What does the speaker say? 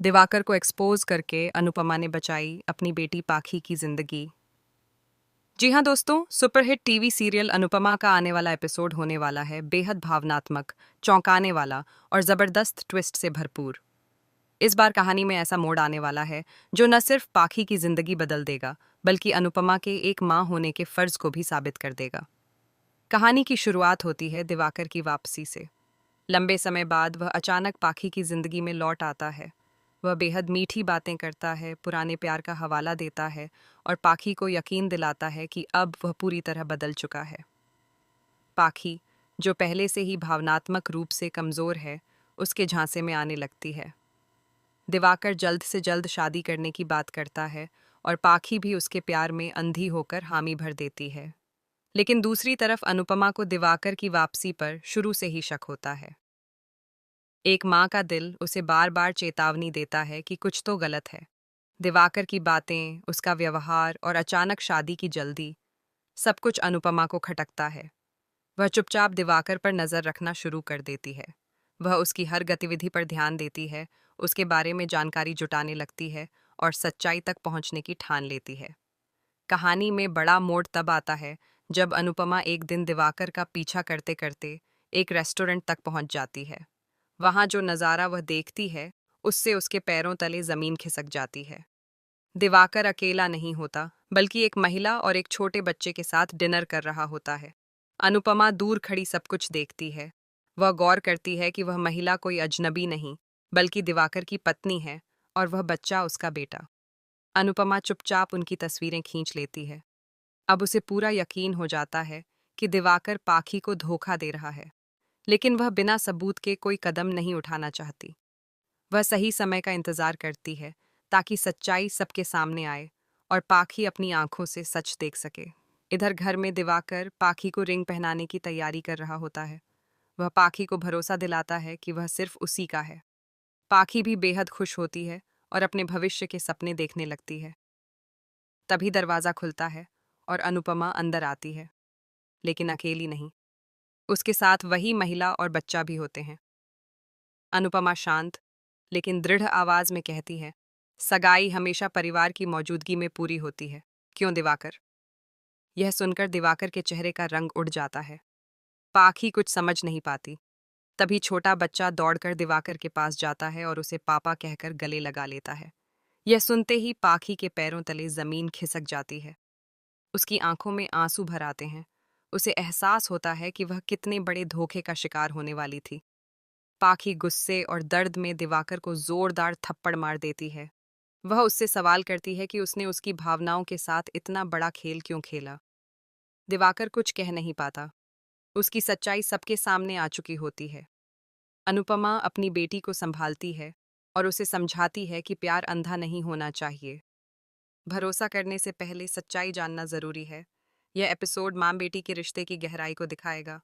दिवाकर को एक्सपोज करके अनुपमा ने बचाई अपनी बेटी पाखी की जिंदगी। जी हाँ दोस्तों, सुपरहिट टीवी सीरियल अनुपमा का आने वाला एपिसोड होने वाला है बेहद भावनात्मक, चौंकाने वाला और जबरदस्त ट्विस्ट से भरपूर। इस बार कहानी में ऐसा मोड़ आने वाला है जो न सिर्फ पाखी की जिंदगी बदल देगा, बल्कि अनुपमा के एक माँ होने के फर्ज को भी साबित कर देगा। कहानी की शुरुआत होती है दिवाकर की वापसी से। लंबे समय बाद वह अचानक पाखी की जिंदगी में लौट आता है। वह बेहद मीठी बातें करता है, पुराने प्यार का हवाला देता है और पाखी को यकीन दिलाता है कि अब वह पूरी तरह बदल चुका है। पाखी, जो पहले से ही भावनात्मक रूप से कमज़ोर है, उसके झांसे में आने लगती है। दिवाकर जल्द से जल्द शादी करने की बात करता है और पाखी भी उसके प्यार में अंधी होकर हामी भर देती है। लेकिन दूसरी तरफ अनुपमा को दिवाकर की वापसी पर शुरू से ही शक होता है। एक माँ का दिल उसे बार बार चेतावनी देता है कि कुछ तो गलत है। दिवाकर की बातें, उसका व्यवहार और अचानक शादी की जल्दी, सब कुछ अनुपमा को खटकता है। वह चुपचाप दिवाकर पर नज़र रखना शुरू कर देती है। वह उसकी हर गतिविधि पर ध्यान देती है, उसके बारे में जानकारी जुटाने लगती है और सच्चाई तक पहुंचने की ठान लेती है। कहानी में बड़ा मोड़ तब आता है जब अनुपमा एक दिन दिवाकर का पीछा करते करते एक रेस्टोरेंट तक पहुंच जाती है। वहां जो नज़ारा वह देखती है, उससे उसके पैरों तले जमीन खिसक जाती है। दिवाकर अकेला नहीं होता, बल्कि एक महिला और एक छोटे बच्चे के साथ डिनर कर रहा होता है। अनुपमा दूर खड़ी सब कुछ देखती है। वह गौर करती है कि वह महिला कोई अजनबी नहीं, बल्कि दिवाकर की पत्नी है और वह बच्चा उसका बेटा। अनुपमा चुपचाप उनकी तस्वीरें खींच लेती है। अब उसे पूरा यकीन हो जाता है कि दिवाकर पाखी को धोखा दे रहा है, लेकिन वह बिना सबूत के कोई कदम नहीं उठाना चाहती। वह सही समय का इंतजार करती है ताकि सच्चाई सबके सामने आए और पाखी अपनी आंखों से सच देख सके। इधर घर में दिवाकर पाखी को रिंग पहनाने की तैयारी कर रहा होता है। वह पाखी को भरोसा दिलाता है कि वह सिर्फ उसी का है। पाखी भी बेहद खुश होती है और अपने भविष्य के सपने देखने लगती है। तभी दरवाज़ा खुलता है और अनुपमा अंदर आती है, लेकिन अकेली नहीं। उसके साथ वही महिला और बच्चा भी होते हैं। अनुपमा शांत लेकिन दृढ़ आवाज में कहती है, सगाई हमेशा परिवार की मौजूदगी में पूरी होती है, क्यों दिवाकर? यह सुनकर दिवाकर के चेहरे का रंग उड़ जाता है। पाखी कुछ समझ नहीं पाती। तभी छोटा बच्चा दौड़कर दिवाकर के पास जाता है और उसे पापा कहकर गले लगा लेता है। यह सुनते ही पाखी के पैरों तले जमीन खिसक जाती है। उसकी आंखों में आंसू भर आते हैं। उसे एहसास होता है कि वह कितने बड़े धोखे का शिकार होने वाली थी। पाखी गुस्से और दर्द में दिवाकर को जोरदार थप्पड़ मार देती है। वह उससे सवाल करती है कि उसने उसकी भावनाओं के साथ इतना बड़ा खेल क्यों खेला। दिवाकर कुछ कह नहीं पाता। उसकी सच्चाई सबके सामने आ चुकी होती है। अनुपमा अपनी बेटी को संभालती है और उसे समझाती है कि प्यार अंधा नहीं होना चाहिए। भरोसा करने से पहले सच्चाई जानना जरूरी है। यह एपिसोड माँ बेटी के रिश्ते की गहराई को दिखाएगा।